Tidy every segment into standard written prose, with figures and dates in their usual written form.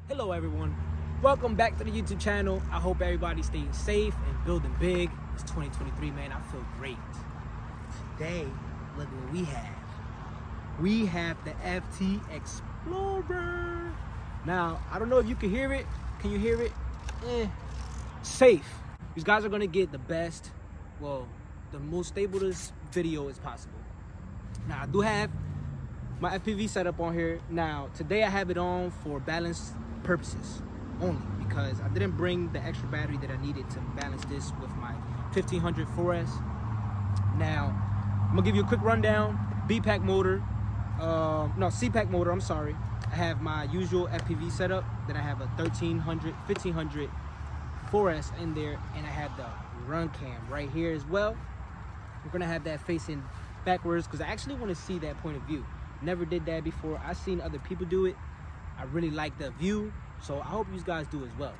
Hello everyone, welcome back to the YouTube channel. I hope everybody's staying safe and building big. It's 2023, man. I feel great. Today, look what we have. We have the FT Explorer. Now, I don't know if you can hear it. Can you hear it? Safe. These guys are gonna get the best, well, the most stablest video as possible. Now, I do have my FPV setup on here. Now, today I have it on for balance purposes only because I didn't bring the extra battery that I needed to balance this with my 1500 4S. Now, I'm gonna give you a quick rundown. B-pack motor, C-pack motor, I'm sorry. I have my usual FPV setup. Then I have a 1500 4S in there, and I have the run cam right here as well. We're gonna have that facing backwards because I actually want to see that point of view. Never did that before. I've seen other people do it. I really like the view, so I hope you guys do as well.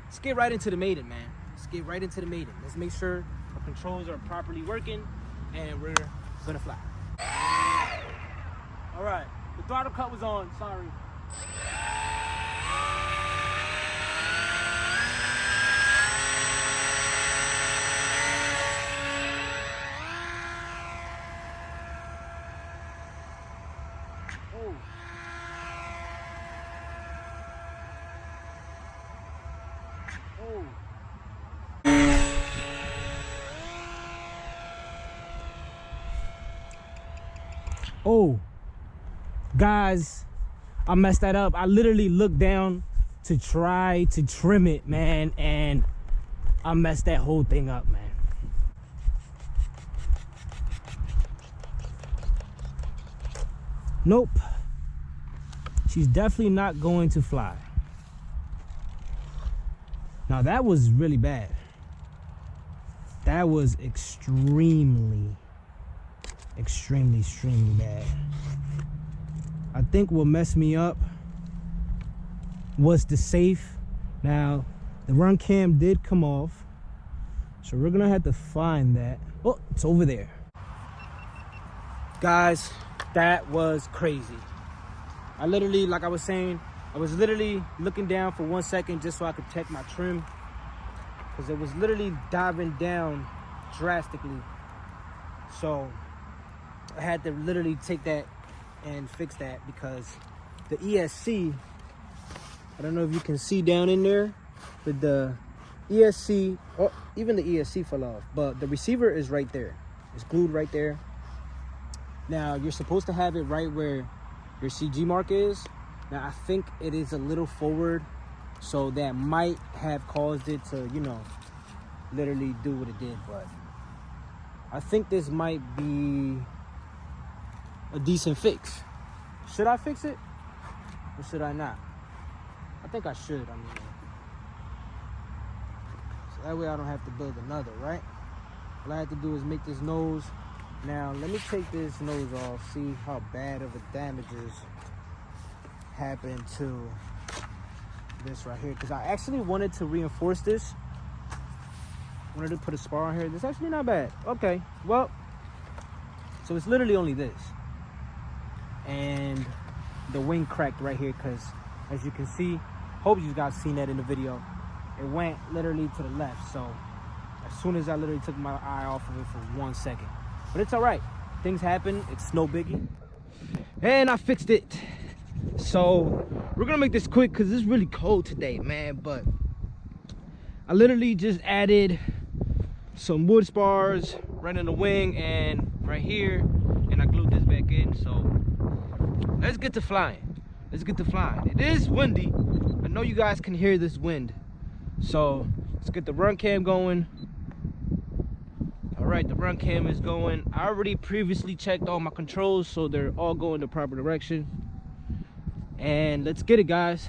Let's get right into the maiden, man. Let's get right into the maiden. Let's make sure our controls are properly working, and we're gonna fly. All right, the throttle cut was on, sorry. Oh, guys, I messed that up. I literally looked down to try to trim it, man, and I messed that whole thing up, man. Nope. She's definitely not going to fly. Now, that was really bad. That was extremely bad. I think what messed me up was the safe. Now, the run cam did come off, so we're gonna have to find that. Oh, it's over there. Guys, that was crazy. I literally, like I was saying, I was literally looking down for 1 second just so I could check my trim, because it was literally diving down drastically. So I had to literally take that and fix that because the ESC, I don't know if you can see down in there, but the ESC, oh, even the ESC fell off, but the receiver is right there. It's glued right there. Now, you're supposed to have it right where your CG mark is. Now, I think it is a little forward, so that might have caused it to, you know, literally do what it did, but I think this might be a decent fix. Should I fix it or should I not? I think I should. I mean, so that way I don't have to build another, right? All I have to do is make this nose. Now let me take this nose off, see how bad of a damages happened to this right here, because I actually wanted to reinforce this. Wanted to put a spar on here. This is actually not bad. Okay, well, so it's literally only this. And the wing cracked right here because, as you can see, hope you guys seen that in the video, it went literally to the left. So as soon as I literally took my eye off of it for 1 second, but it's all right. Things happen. It's no biggie. And I fixed it. So we're gonna make this quick because it's really cold today, man. But I literally just added some wood spars right in the wing and right here, and I glued this back in. So let's get to flying. Let's get to flying. It is windy. I know you guys can hear this wind. So let's get the run cam going. All right, the run cam is going. I already previously checked all my controls, so they're all going the proper direction. And let's get it, guys.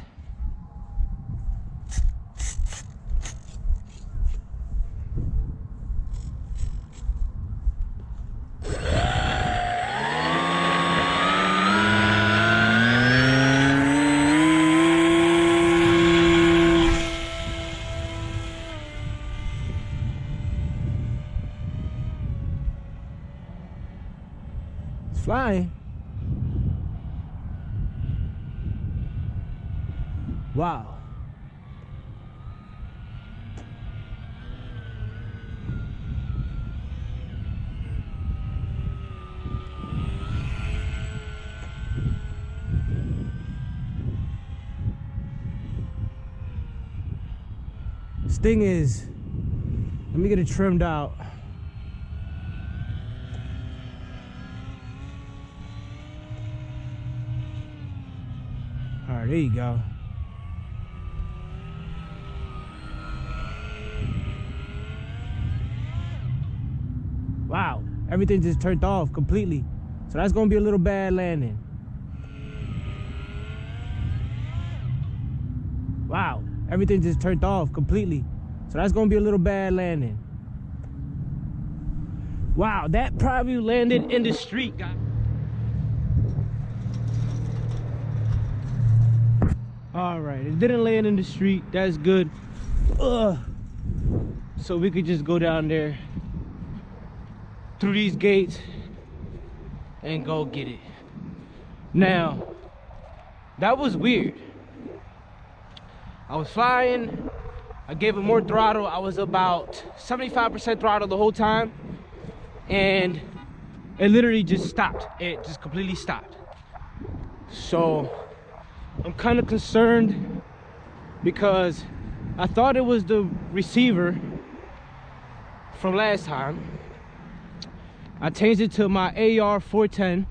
Flying. Wow. This thing is, let me get it trimmed out. All right, there you go. Wow, everything just turned off completely. So that's gonna be a little bad landing. Wow, everything just turned off completely. So that's gonna be a little bad landing. Wow, that probably landed in the street, guys. All right, it didn't land in the street. That's good. Ugh. So we could just go down there through these gates and go get it. Now, that was weird. I was flying, I gave it more throttle. I was about 75% throttle the whole time, and it literally just stopped. It just completely stopped. So I'm kind of concerned because I thought it was the receiver from last time. I changed it to my AR 410,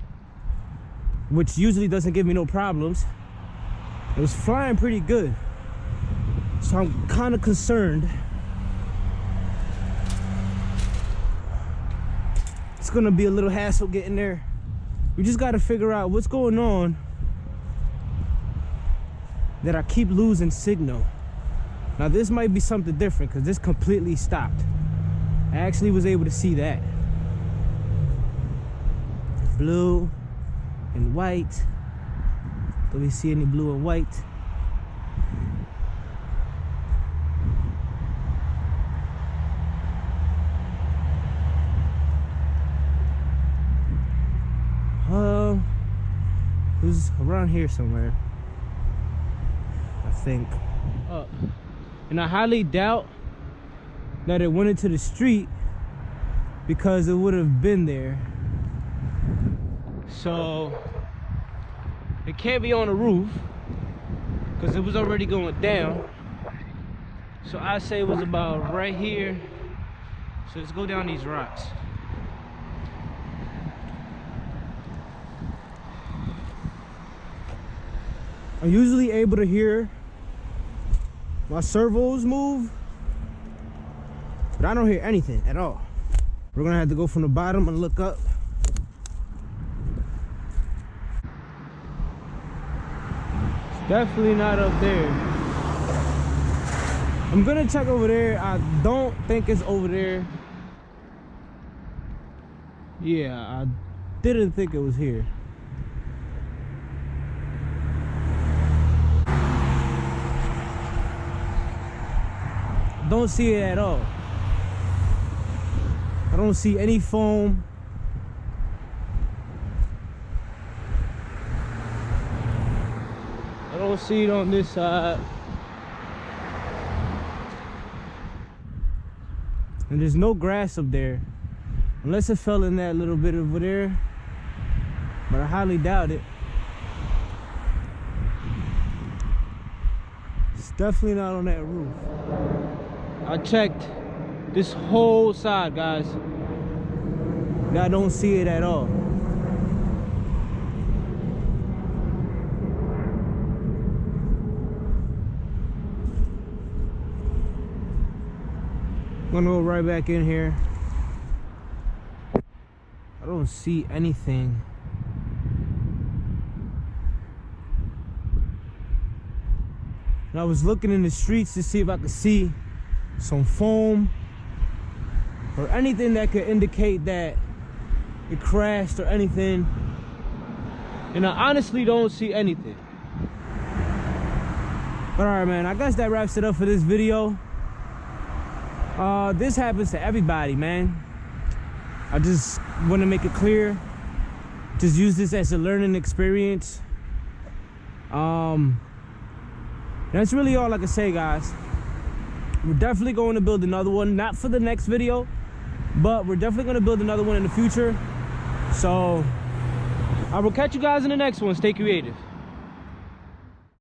which usually doesn't give me no problems. It was flying pretty good. So I'm kind of concerned. It's gonna be a little hassle getting there. We just gotta figure out what's going on that I keep losing signal. Now this might be something different because this completely stopped. I actually was able to see that. Blue and white. Do we see any blue and white? It was around here somewhere, I think. And I highly doubt that it went into the street because it would have been there. So it can't be on the roof because it was already going down. So I say it was about right here. So let's go down these rocks. I'm usually able to hear my servos move, but I don't hear anything at all. We're gonna have to go from the bottom and look up. It's definitely not up there. I'm gonna check over there. I don't think it's over there. Yeah, I didn't think it was here. Don't see it at all. I don't see any foam. I don't see it on this side. And there's no grass up there. Unless it fell in that little bit over there. But I highly doubt it. It's definitely not on that roof. I checked this whole side, guys. And I don't see it at all. I'm gonna go right back in here. I don't see anything. And I was looking in the streets to see if I could see some foam or anything that could indicate that it crashed or anything, and I honestly don't see anything. But alright, man, I guess that wraps it up for this video. This happens to everybody, man. I just want to make it clear, just use this as a learning experience. That's really all I can say, guys. We're definitely going to build another one, not for the next video, but we're definitely going to build another one in the future. So I will catch you guys in the next one. Stay creative.